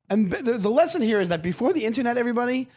And the lesson here is that before the internet, everybody,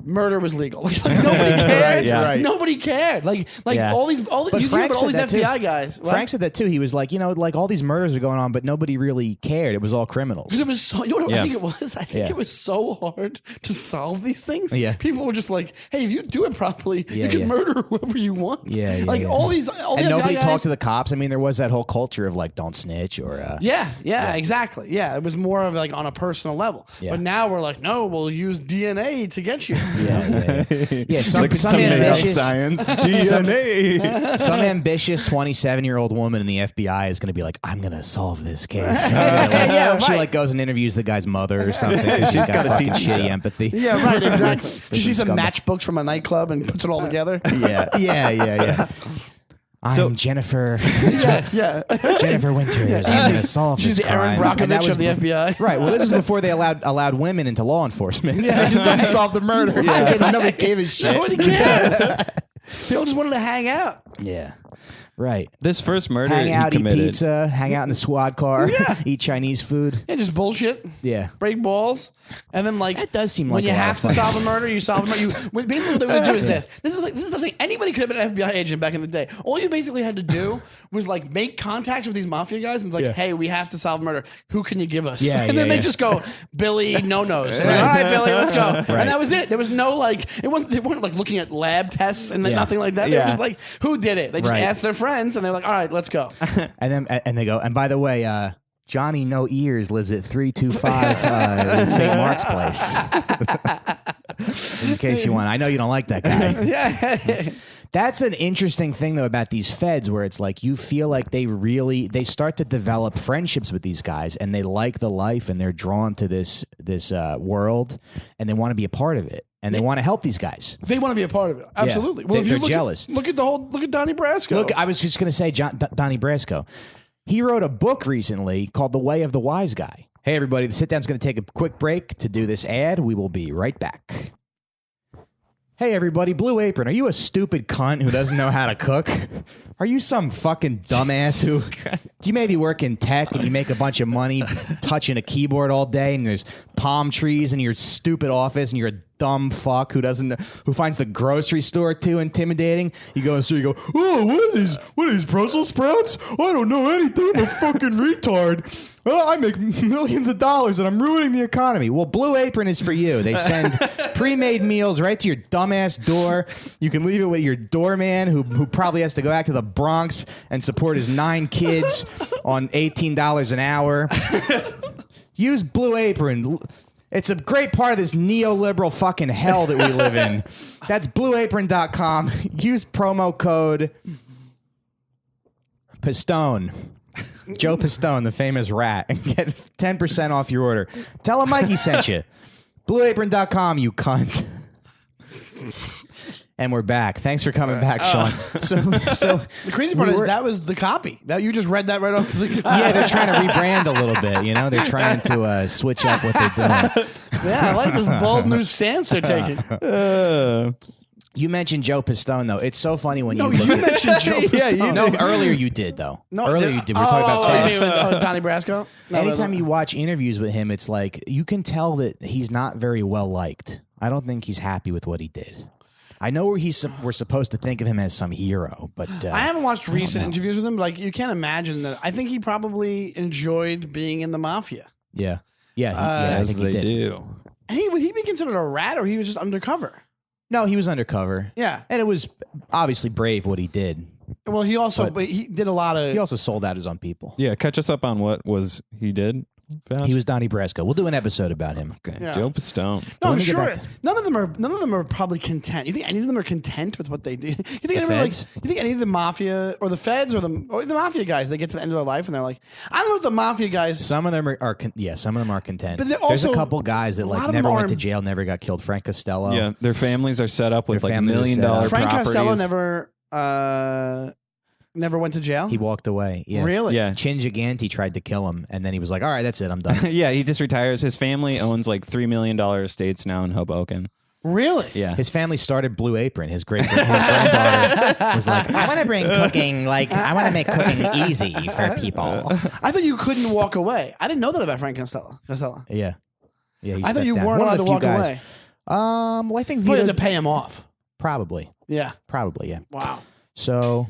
murder was legal. Like nobody cared. Right. Nobody cared. Like all these But you hear Frank about all these said that FBI too. guys. What? Frank said that too. He was like, like all these murders are going on, but nobody really cared. It was all criminals. Because it was so, you know what I think it was? I think it was so hard to solve these things. Yeah. People were just like, hey, if you do it properly, you can yeah. murder whoever you want. Yeah, like all the and nobody FBI talked guys, to the cops. I mean, there was that whole culture of like, don't snitch or. Yeah, exactly. Yeah, it was more of like on a personal level. Yeah. But now we're like, no, we'll use DNA to get you. Yeah. Some ambitious science DNA. Some ambitious 27-year-old woman in the FBI is going to be like, I'm going to solve this case. She like goes and interviews the guy's mother or something. She's got fucking shitty empathy. Yeah, right, exactly. She sees some matchbooks from a nightclub and puts it all together. Yeah. I'm Jennifer. Jennifer Winters. I'm going to solve She's this the Aaron crime. Brockovich of the FBI. Right. Well, this is before they allowed women into law enforcement. They just didn't solve the murder. Nobody gave a shit. Nobody cared. They all just wanted to hang out. Yeah. Right. This first murder Hang out, he eat committed. pizza, hang out in the squad car, eat Chinese food. Yeah, just bullshit. Yeah. Break balls. And then like That does seem when like you a lot have of to fun. solve a murder, you solve a murder. Basically what they would do is this. This is the thing. Anybody could have been an FBI agent back in the day. All you basically had to do was like make contacts with these mafia guys and it's like, hey, we have to solve a murder. Who can you give us? Yeah, and then they just go, Billy no-nos. And they're like, all right, Billy, let's go. And that was it. There was no like they weren't like looking at lab tests and nothing like that. They were just like, who did it? They just asked their friends and they're like, all right, let's go. And they go, and by the way, Johnny No Ears lives at 325 in St. Mark's Place. In case you want. I know you don't like that guy. Yeah. That's an interesting thing, though, about these feds, where it's like you feel like they start to develop friendships with these guys, and they like the life, and they're drawn to this world, and they want to be a part of it, and they want to help these guys. They want to be a part of it. Absolutely. Yeah. Well, if They're you jealous. Look at Donnie Brasco. Look, I was just going to say Donnie Brasco. He wrote a book recently called The Way of the Wise Guy. Hey, everybody, the Sit-Down's going to take a quick break to do this ad. We will be right back. Hey, everybody, Blue Apron, are you a stupid cunt who doesn't know how to cook? Are you some fucking dumbass who... Do you maybe work in tech and you make a bunch of money touching a keyboard all day and there's palm trees in your stupid office and you're a dumb fuck who finds the grocery store too intimidating? You go through, you go, oh, what are these Brussels sprouts? I don't know anything. I'm a fucking retard. Well, I make millions of dollars and I'm ruining the economy. Well, Blue Apron is for you. They send pre-made meals right to your dumbass door. You can leave it with your doorman who probably has to go back to the Bronx and support his 9 kids on $18 an hour. Use Blue Apron. It's a great part of this neoliberal fucking hell that we live in. That's blueapron.com. Use promo code Pistone. Joe Pistone, the famous rat, and get 10% off your order. Tell him Mikey sent you. Blueapron.com, you cunt. And we're back. Thanks for coming back, Sean. So the crazy part is that was the copy. That you just read that right off the. Yeah, they're trying to rebrand a little bit. You know, they're trying to switch up what they're doing. Yeah, I like this bold new stance they're taking. You mentioned Joe Pistone, though. It's so funny when you mentioned Joe Pistone. No, earlier you did, though. Earlier you did. We're talking about fans. Donnie Brasco. Anytime you watch interviews with him, it's like you can tell that he's not very well liked. I don't think he's happy with what he did. I know we're supposed to think of him as some hero, but I haven't watched recent interviews with him. But like you can't imagine that. I think he probably enjoyed being in the mafia. Yeah, I think they he did. do. And would he be considered a rat, or he was just undercover? No, he was undercover. Yeah, and it was obviously brave what he did. Well, he also he did a lot of. He also sold out his own people. Yeah, catch us up on what he did. He was Donnie Brasco. We'll do an episode about him. Okay. Yeah. Joe Pistone. No, I'm sure none of them are probably content. You think any of them are content with what they do? You think any of the mafia or the feds or the mafia guys, they get to the end of their life and they're like, I don't know if the mafia guys. Some of them are some of them are content. But there's a couple guys that like never went to jail, never got killed. Frank Costello. Yeah, their families are set up with like $1 million Frank properties. Costello never went to jail. He walked away. Yeah. Really? Yeah. Chin Gigante tried to kill him, and then he was like, all right, that's it. I'm done. Yeah, he just retires. His family owns like $3 million estates now in Hoboken. Really? Yeah. His family started Blue Apron. His granddaughter was like, I want to bring cooking, I want to make cooking easy for people. I thought you couldn't walk away. I didn't know that about Frank Costello. Yeah. Yeah. I thought you weren't allowed to walk away. Well, I think You had Vito to pay him off. probably, Yeah. yeah. Wow. So,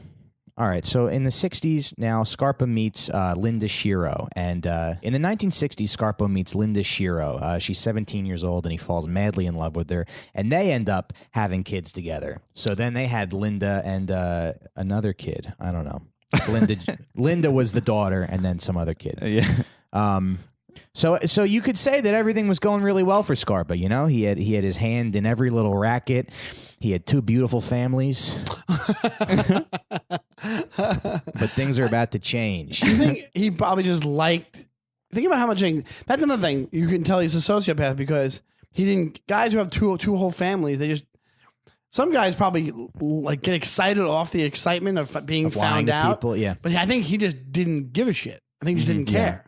all right. So in the 60s, now Scarpa meets Linda Shiro. And in the 1960s, Scarpa meets Linda Shiro. She's 17 years old, and he falls madly in love with her. And they end up having kids together. So then they had Linda and another kid. I don't know. Linda was the daughter, and then some other kid. Yeah. So you could say that everything was going really well for Scarpa. You know, he had his hand in every little racket. He had 2 beautiful families. But things are about to change. You think he probably just liked... Think about how much... That's another thing. You can tell he's a sociopath because he didn't... Guys who have two whole families, they just... Some guys probably like get excited off the excitement of being found out. People, yeah. But I think he just didn't give a shit. I think he just didn't care.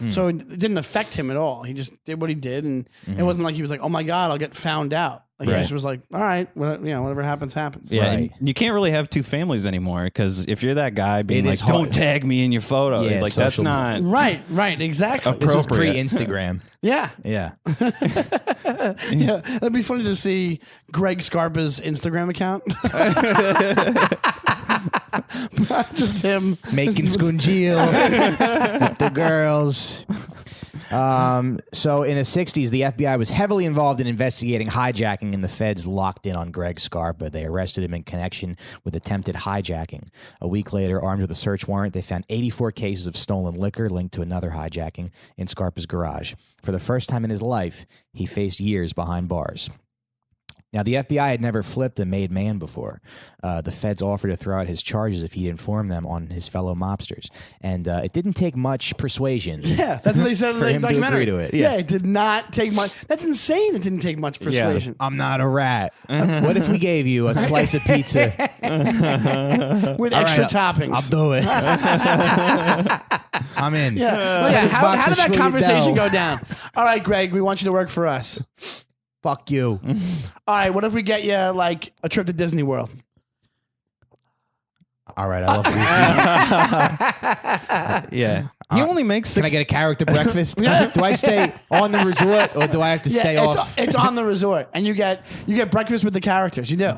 So it didn't affect him at all. He just did what he did, and it wasn't like he was like, "Oh my god, I'll get found out." Like he just was like, "All right, whatever happens, happens." Yeah, Right. and you can't really have 2 families anymore because if you're that guy being It like, is "Don't hard. tag me in your photo," Yeah, like that's social- not Right, exactly. This was appropriate. pre-Instagram. Yeah, Yeah. yeah. That'd be funny to see Greg Scarpa's Instagram account. Just him Making scungil with the girls. So in the 60s, the FBI was heavily involved in investigating hijacking, and the feds locked in on Greg Scarpa. They arrested him in connection with attempted hijacking. A week later, armed with a search warrant, they found 84 cases of stolen liquor linked to another hijacking in Scarpa's garage. For the first time in his life, he faced years behind bars. Now, the FBI had never flipped a made man before. The feds offered to throw out his charges if he'd inform them on his fellow mobsters. And it didn't take much persuasion. Yeah, that's what they said in For the him to documentary. agree to it, Yeah, it did not take much. That's insane. It didn't take much persuasion. I'm not a rat. What if we gave you a slice of pizza? With All extra right, toppings. I'll do it. I'm in. Yeah. Well, yeah. This How box did of that Schwilly conversation dough. go down? All right, Greg, we want you to work for us. Fuck you. All right, what if we get you like a trip to Disney World? All right, I love Goofy. Yeah. He only makes Can I get a character breakfast? Do I stay on the resort or do I have to stay off? It's on the resort, and you get breakfast with the characters. You do.